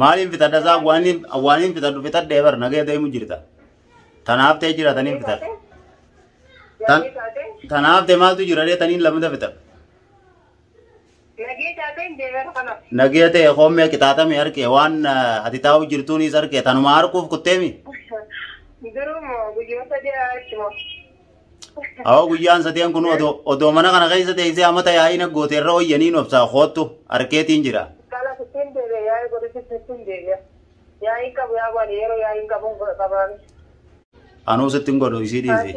Maalin fitadha saa awwaaniin fitadhu fitadhee bar nagee deemu jirta. Tanaaf ta'e jira taniin fitadha. Tanaaf ta'e maaltu jira dee taniin lamata fitadha. Nagee ta'e hoomee qixaaxame harkee waan ati taa'u jirtuunis harkee tanuma harkuuf kutteemi. Awwa guyyaan sadeen kun odoo mana kana keessa teessee amata yaa'ina gooteerra hoyyaniin obsaa hoottu harkeetiin jira. Anuu sittiin godhu isii dhiise.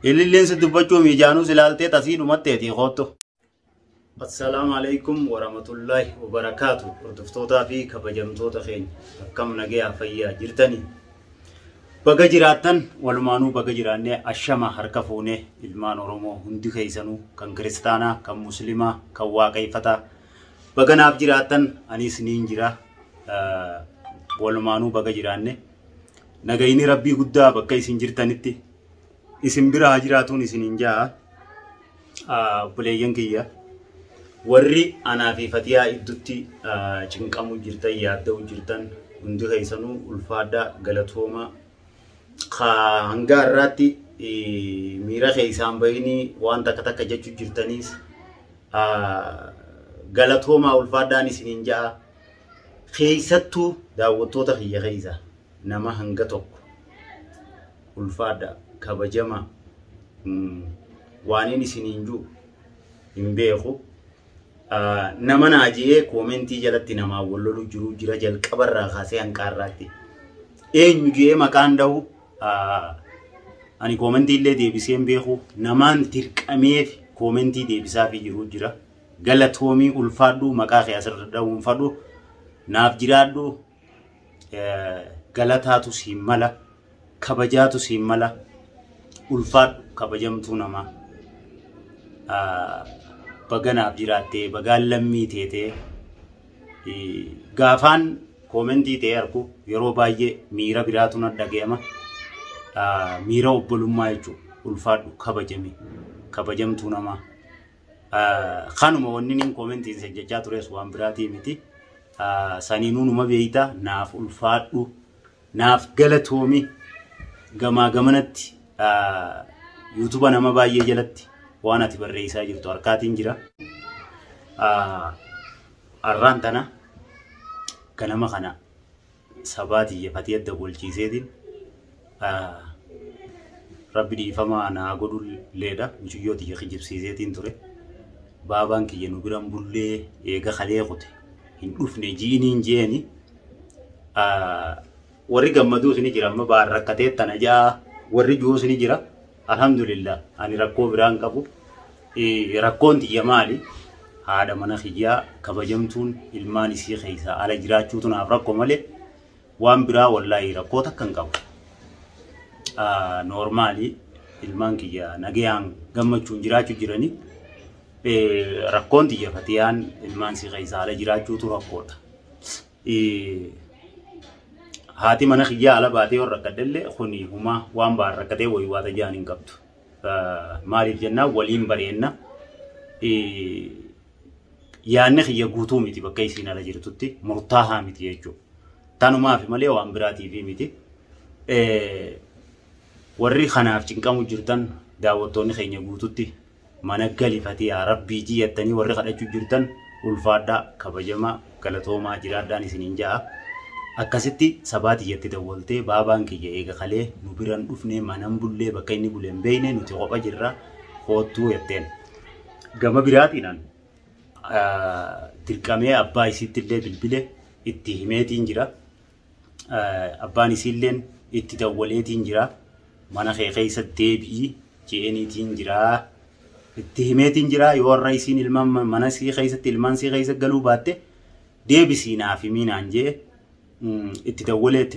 Ililleen si dubbachuu miijaanuus ilaaltee tasii dhumatteetii hoottu. Assalamu alaikum warahmatullahi wabarakatuh. Hordoftoota fi kabajamtoota keenya akkam nagaa fayyaa jirtanii. Baga jiraattan walumaanuu baga jiraannee ashama harka fuunee ilmaan Oromoo hundi keessanuu kan kiristaanaa kan muslimaa kan waaqeffataa baga naaf jiraattan anis niin jira. Walumaanuu baga jiraanne nagayni rabbii guddaa bakka isin jirtanitti isin bira jiraatuun isiniin jaa buleeyyan kiyya. Warri anaa fi Fatiyaa iddutti cinqamu jirtan yaadda'u jirtan hundi keessanuu ulfaadhaa galatooma hanga har'aatti miira keessaan bahanii waan takka jechuu jirtaniis galatooma ulfaadhaan isiniin ja'a. Keessattuu daawwattoota kiyya keessa nama hanga tokko ulfaadhaa kabajama waan isiniin jiru hin beeku. Nama naajee koomentii jalatti namaa wallolu jiru jira jalqabarraa kaasee hanqaarraatti eenyu jee maqaan dhahu ani koomentii illee deebiseen beeku namaan dirqameef koomentii deebisaa fi jiru jira galatoomii ulfaadhu maqaa keessarra dhahuun fadhu naaf jiraadhu galataatu siin mala kabajaatu siin mala ulfaadhu kabajamtuu namaa baganaaf jiraattee bagaan lammii teetee gaafaan koomentii ta'e argu yeroo baay'ee miira biraatu na dhaga'ama. Miira obbolummaa jechuun ulfaadhu kabajamtuu namaa. Kanuma wanni niin koomentiin jechaa tures waan biraatii miti. Saniinuu numa beeyta naaf ulfaadhu naaf galatoomi gamaa gamanatti yuutuuba nama baay'ee jalatti. Waan ati barreessaa jirtu harkaatiin jira. Arraan tana ganama kana sabaati Fatii adda bolchiiseetiin rabbi dhiifamaa naa godhu leedha mucayyooti kijibsiiseetiin ture. Baabaan kiyya nu biran bullee eega kalee qote hin dhufne jiiniin jeeni warri gammaduu ni jira amma baar rakkatee tana jaa warri juus ni jira. Alhamdulillah ani rakkoo biraan qabu rakkoon tiyya maali haadha mana kiyyaa kabajamtuun ilmaan isii keessa ala jiraachuutu naaf rakkoo malee waan biraa wallaahi rakkoo takka hin qabu. Normaali ilmaan kiyya nagayaan gammachuun jiraachuu jiranii rakkoon tiyya Fatiyaan ilmaan isii keessa ala jiraachuutu rakkoodha. Haati mana kiyyaa ala baatee warra rakkadelle kuni huma waan baar rakkatee wayii waata jaan hin qabdu. Maaliif jennaan waliin bareenna yaanni kiyya guutuu miti bakka isiin ala jirtutti murtaahaa miti jechuudha. Tanumaaf malee waan biraatiif miti. Warri kanaaf cinqamu jirtan daawwattoonni keenya guututti mana gali Fatiyaa rabbii jiyattanii warri kadhachuu jirtan ulfaadhaa kabajamaa galatoomaa jiraadhaan isiniin ja'a. Akkasitti sabaati yetti dawwaltee baabaan kiyya eega kalee nu biran dhufne manan bullee bakka inni buleen beeyne nuti qopha jirra hoottuu jetteen. Gama biraatiidhaan dirqamee abbaa isiitti illee bilbile itti himeetiin jira. Abbaan isiilleen itti dawwaleetiin jira. Mana kee keessa deebi'ii jeeniitiin jira. Itti himeetiin jira yoo warra isiin ilmaan mana sii keessatti ilmaan sii keessa galuu baatte deebisii naaf himiinaan jee. Itti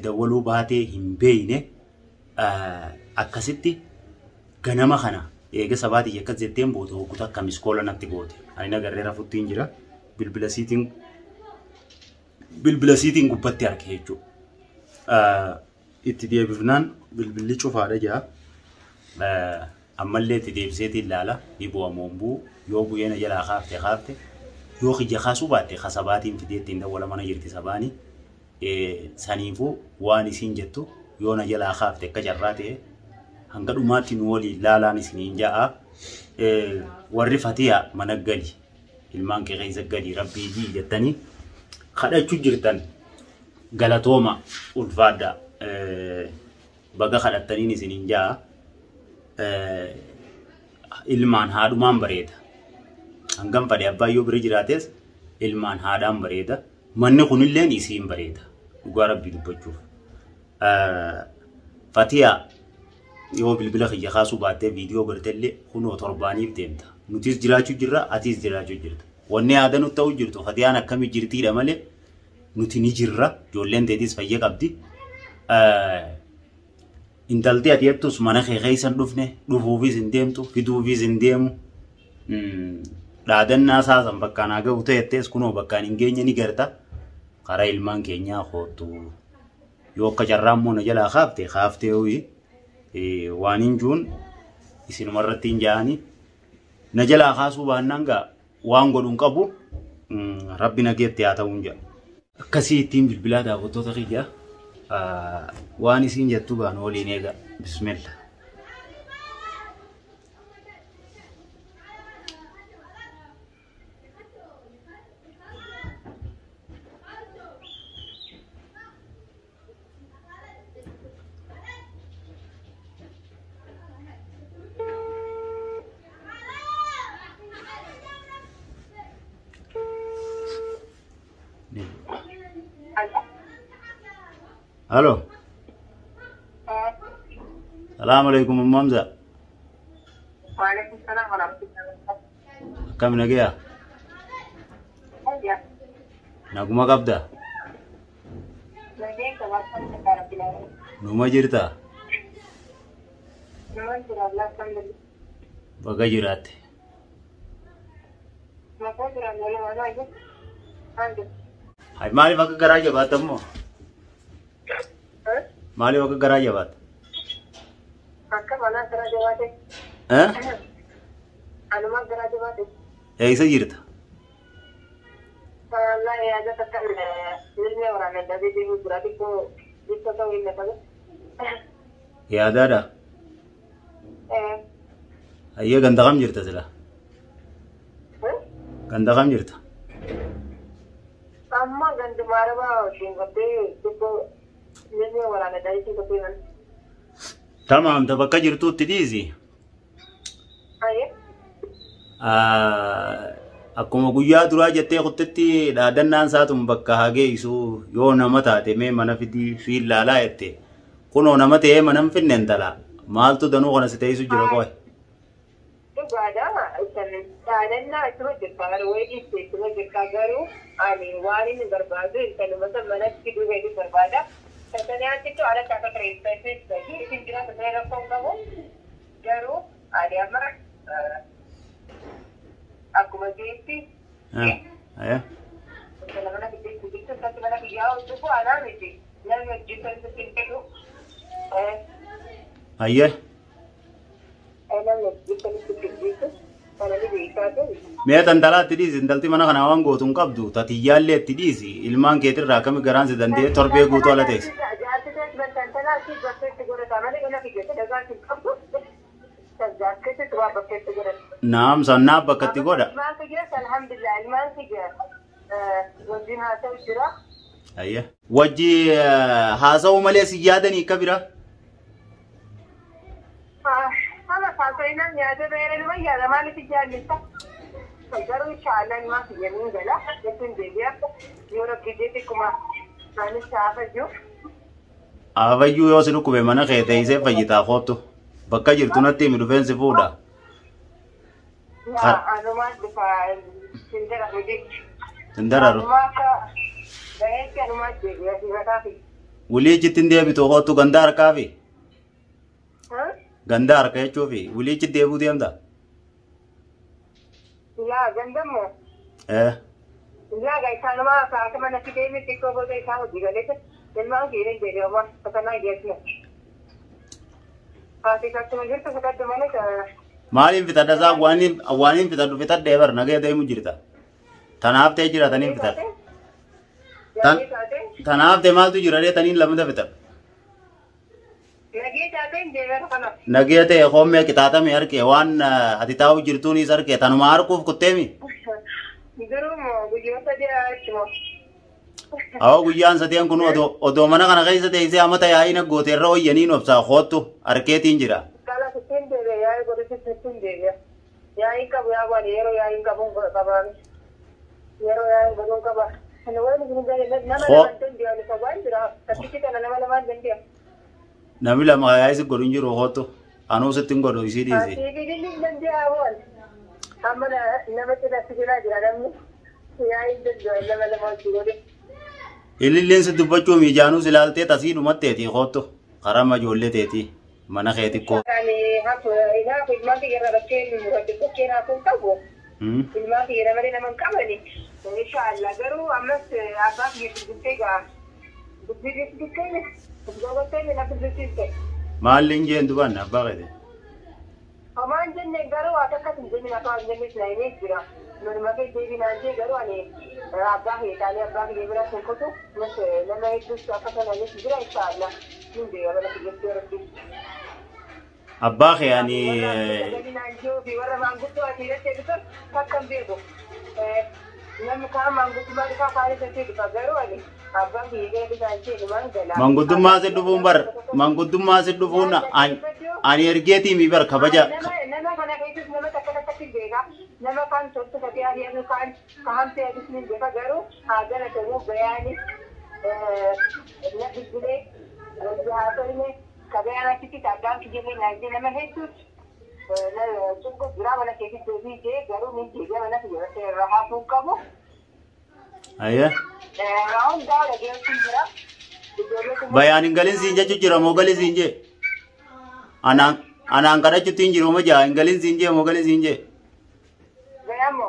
dawwaluu baatee hin beeyne akkasitti ganama kana eega sabaati yakkas jetteen booda hogguta akka miskoola natti goote ani nagarree rafuttiin jira bilbila siitiin gubbatti arge jechuudha. Itti deebifnaan bilbilli cufaadha jaa ammallee itti deebiseetiin ilaala dhibu'amuun buu yoo bu'ee na jalaa kaafte yoo hija kaasuu baatte kasabaatiin fideettiin dawwala mana jirti sabaanii saniifuu waan isiin jettu yoo na jalaa kaafte akka carraa ta'e hanga dhumaatti nu walii ilaalaan isiniin ja'a warri Fatiyaa mana gali ilmaan kee keessa gali rabbii jettanii kadhachuu jirtan galatooma ulfaadha baga kadhattaniin isiniin ja'a ilmaan haadhumaan bareeda hangam fadhe abbaa yoo bira jiraates ilmaan haadhaan bareeda manni kunilleen isiin bareeda dhugaa rabbii dubbachuuf Fatiyaa yoo bilbila kiyya kaasuu baattee viidiyoo gartellee kunoo torbaaniif deemta nutis jiraachuu jirra atis jiraachuu jirta wanni aadaa nutti ta'uu jirtu Fatiyaan akkamii jirtiidha malee nuti ni jirra ijoolleen teetis fayya qabdi intalti ati jettus mana kee keessan dhufne dhufuufis hin deemtu fiduufis hin deemu dhaadannaa saasan bakkaan haa ga'u ta'ettees kunoo bakkaan hin geenye ni garta karaa ilmaan keenyaa kootu yoo akka carraan moo na jalaa kaaftee ho'i waan hin juun isinuma irratti hin jaani na jalaa kaasuu baannaan gaa waan godhuun qabu rabbi nageetti haa ta'uun jedha akkasii ittiin bilbilaa daawwattoota kiyya waan isin jettu gaan waliin eega bismillah Halo. Assalamualaikum Mamza. Waalaikumsalam warahmatullahi wabarakatuh. Kami nagaya? Aja. Naguma kabda? Nagaya kawasan sekarang bilang. Numa jirta? Numa jirablah kembali. Baga jirate? Maka jirablah mana aja? Anda. Hai mali baga garaja batamu? Mali baga garaja bat? Maka mana garaja bate? Anu mah garaja bate? Isa jirta? Allah ya ada tekan ini orang ada di sini berarti ko bisa tahu ini apa? Ya ada. Ayah ganda kam jirta sila? Ganda kam jirta? Amma ganda maraba singapte itu ini orang ada di sini kan? Tamam tabakka jirtu tidizi. Ayah? Akkuma guyyaa duraa jettee kuttetti dhaadannaan saatum bakka hageessu yoo nama taate mee mana fidii fi ilaalaa jette kunoo nama ta'ee mana hin finne intala maaltu danuu kana si teessu jira qoy. Dhugaadhaa dhaadannaa isuma jirta wayii isuma jirta garuu ani waan inni barbaadu intaluma san manatti fiduu hedduu barbaada. Tataniyaatitu ala akka kireeffeessi isin jira ta'ee rakkoon qabu garuu ani amma akkuma jeetti. Ayah. Kalau mana kita begitu, tapi mana dia itu pun anak ni, yang jual seperti itu. Ayah. Yang jual seperti itu, kalau ni bisa tu. Mee tantala tidizi intalti mana kana waan gootuun qabdu tatiyaallee tidizi ilmaan keetirraa akkami garaan si dandee torbee guutuu ala teesse. Naam sannaa bakkatti godha. Ayya. Wajji haasa'uu malee si yaadanii akka bira? Garuu inshaallah ilmaa fiyyanii gala jechuun deebi'a yoo rakkiteetti kuma isaanis haafayyuu. Haafayyuu yoo si dhukkube mana kee teessee fayyitaa kootu bakka jirtu natti himi dhufeensi fuudha. Anumaan dhufa sindararu jechuudha. Sindararu. Gaheetti anumaan deebi'a sifataafi. Wulii ijjitti deebitu kootu ganda harkaafi? Ganda harka jechuufi wulii ijjitti deebuu deemta? Ya, gandamu. Ya, guys, saya nama saya mana sih dia mesti kau boleh tahu juga deh. Dan mau kirim jadi apa? Karena dia sih. Ati kasuma jirtu fudhadhu malee Maaliin fitadha isaa waaniin fitadhee bar nagee deemu jirta. Tanaaf ta'e jira taniin fitadha. Tanaaf ta'e maaltu jira dee taniin lamata fitadha. Nagee ta'e hoomee qixaaxame harkee waan ati taa'u jirtuunis harkee tanuma harkuuf kutteemi. Awwa guyyaan sadeen kun odoo mana kana keessa teessee amata yaa'ii naggoote irra hoyyaniin obsaa hoottu harkeetiin jira. Yaa'ii qabu yaa waan yeroo yaa'ii qabuun qabaan yeroo yaa'ii godhuun qaba. Kana waan nama lamaan danda'an qabaan jira. Takkiti kana nama lamaan danda'an. Namni lama yaa'ii godhuun jiru hoottu anuu sittiin godhu isii dhiise. Sibiilli danda'a waan amma nama cidhatti jiraa jira namni yaa'ii danda'an nama lamaan si godhe. Ililleen si dubbachuu miijaanuus ilaaltee tasii dhumatteeti hoottu karaa ijoollee teeti mana keetii koo. Ilmaaf yeroo bakkeen muradde bakkeen hafuun qabu. Ilmaaf yeroo malee nama hin qabani. Inshaallah garuu ammas abbaaf yeesu dubbee gaa dubbii dubbee gogoteen na dubbisiiste. Maalli jeen dubaan abbaa keeti? Homaan jenne garuu akka hin jenne akka hin jenne sinayinee jira. Nurma kee deebinaan jee garuu ani abbaa keetaalee abbaa kee bira hin kutu nama hedduutu akka sanaanis jira inshaallah. Hin deebi'a bala kiyyatti rabbi. Abbaa kee ani manguddummaa si dhufuun bar manguddummaa si dhufuun ani ergeetii mi bar kabaja. Nama kan sotti fatee adi'anu kan kahamtee adisni beeka garuu haagana ta'uu bayaani na bibbilee jahaatoine. Kabaya kiti tagaan kijeme naje nama hetu na chungo jira mana kiti devi je garu min je mana kijeme raha pu kamu ayya round da lage jira bayan ingalin sinje jira mogalin sinje anang kada chutin jiro ma ja ingalin sinje mogalin sinje bayamo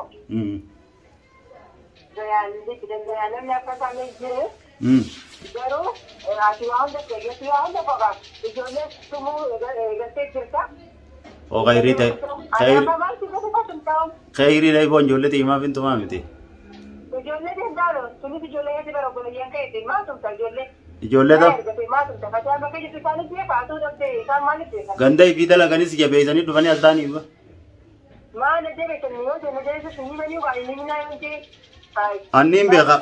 bayan di bayan na apa kami je Garu, ati waan da kaya ti waan da baga. Ijoollee tumu garte jirta. O khayri ta'e. Khayri dai bon ijoollee ti maaf hin tumaa miti. Ijoollee ti daalo, tuni ijoollee yati bara obbola yan ka'e ti maa tumta ijoollee. Ijoollee ta. Maa tumta fataa bakka jirtu isaanii biyya faatu dhabde isaan maaliif beekan. Ganda fi dalaganis jabeessanii dhufanii as ta'anii ba. Maa na jabeessan yoo jenna jabeessan sunii banii waa inni minaa yoo jee. Anniin beeka.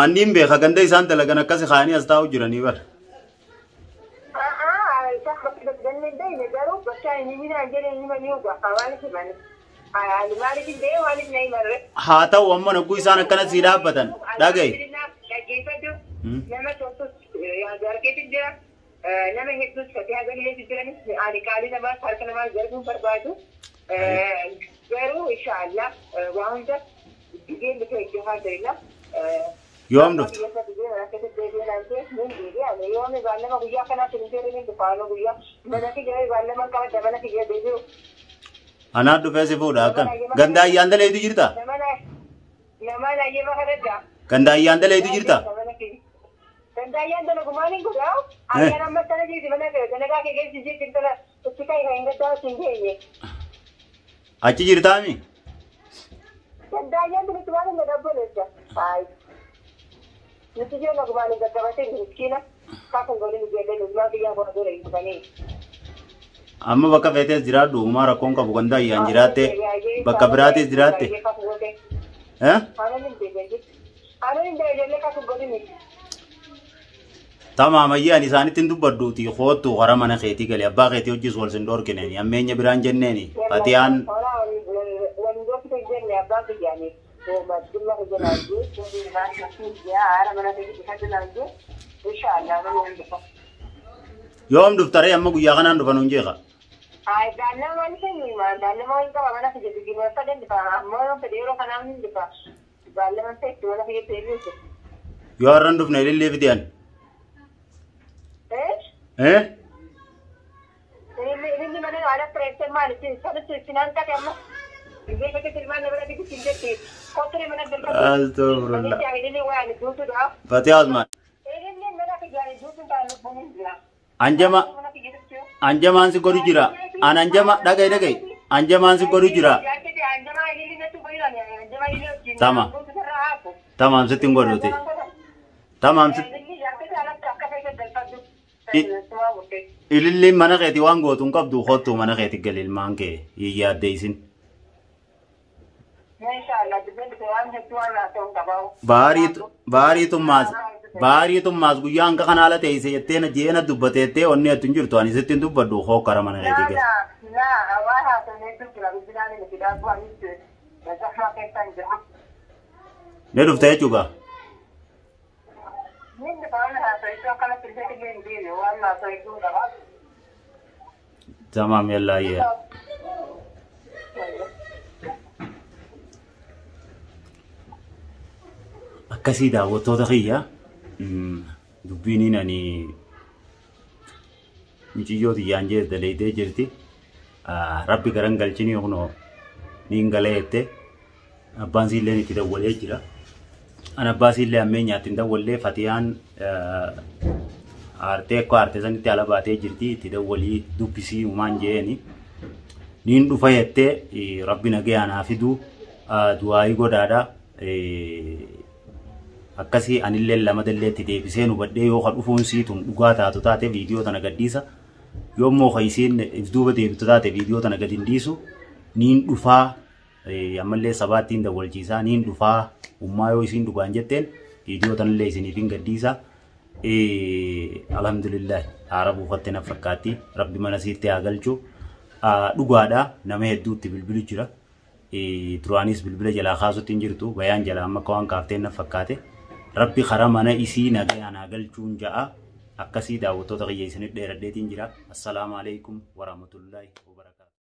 Anniin beeka ganda isaan dalagan akkasi kaanii as taa'u jiranii bar. Haa ta'u amma nagguu isaan akkana sii dhaabbatan dhagaye. Nama hedduus fatee hagalee jirani ani qaalii namaa harka namaa garbuun barbaadu garuu inshaallah waa hunda bigeen bifa ijjaa jirina. Yoom dhuftu? Yoom baallama guyyaa kanaa sinintee dhufaanoo guyyaa mana kiyyaa baallama qabadda mana kiyyaa deebi'u. Anaa dhufee si fuudha akkam ganda ayyaan daleetu jirta? Nama nayyema kadhadda. Ganda ayyaan daleetu jirta? Gandayaan dalagu maaliin godhaa? Ayyaan amma sana jirti mana dalagaa kee geessi jirti intala itti ka'e kan gaddaa siin geenye. Achi jirtaami? Gandayaan dalagu maaliin godhaa boleessa? Hayi. Nuti jiru lagu maaliin gaggabatee miskiina kaakun godhin ijoollee dhugumaa biyyaa bona godha hin dhufanii. Amma bakka feetees jiraadhu uumaa rakkoon qabu ganda ayyaan jiraatte bakka biraatis jiraatte. Aannan hin deebi'e kaakun godhin. Tamam ayyan isaanitti dubbadduuti hoottu qara mana keetii galee abbaa keetii hojii wal sin dhorkineen ammeenya biraan jenneeni fatiyaan yoom dhuftaree amma guyyaa kanaan dhufan hin jeeqa. Yoo har'an dhufne ilillee fidiyaan. Ini mana ada pressure mana sih? Satu sinan tak emang. Ini kita terima nebra di sini sih. Kotor mana berkat. Astagfirullah. Ini wah ini dulu dah. Berarti Azman. Ini mana kerja ini dulu tak lu punya. Anjama. anjamaan si godhu jira. An anjama dhagaye. Anjamaan si godhu jira. Tamam sittiin godhuti. Tamam ililliin mana keeti waan gootuun qabdu kottuu mana keeti gal ilmaan kee hin yaaddeessin. Baariitummaas guyyaa hanga kana haala teessee jettee na jeena dubbateettee onni atti hin jirtu ani sittiin dubbadhu hokkara mana keeti gal. Ne dhufte jechuudha. Tamam yalla ya. Akkasii daawwattoota kiyya dubbiin ani michiyyoo tiyyaan jee daleeytee jirti. Rabbi garan galchini kunoo niin galeette abbaan siilleen itti dawwalee jira. An abbaa siillee ammee nyaatti hin dawwallee Fatiyaan aartee akka aartee sanitti ala baatee jirti itti dawwalii dubbisii uumaan jeeni. Niin dhufa jettee rabbi nagee anaa fiduu du'aayii godhaadha. Akkasii anillee lamadallee itti deebisee nu badhee yoo kan dhufuun siituun dhugaa taatu taate viidiyoo tana gadhiisa. Yoommoo kayisiin ifduuba deebitu taate viidiyoo tana gad hin dhiisu. Niin dhufaa ammallee sabaattiin dawwalchiisaa niin dhufaa ummaa yoo isiin dhugaan jetteen viidiyoo tanallee isiniif hin gadhiisa. Alhamdulillah haara buufatte na fakkaatti rabbi mana siitti haa galchu. Dhugaadha nama hedduutti bilbilu jira. Duraanis bilbila jalaa kaasutti hin jirtu bayaan jalaa amma akka waan kaafteen na fakkaate. Rabbi karaa mana isii nagayaan haa galchuun ja'a. Akkasii daawwattoota kiyya isiniif dheeradheetiin jira. Assalaamu alaikum warahmatullahi wabarakatuh.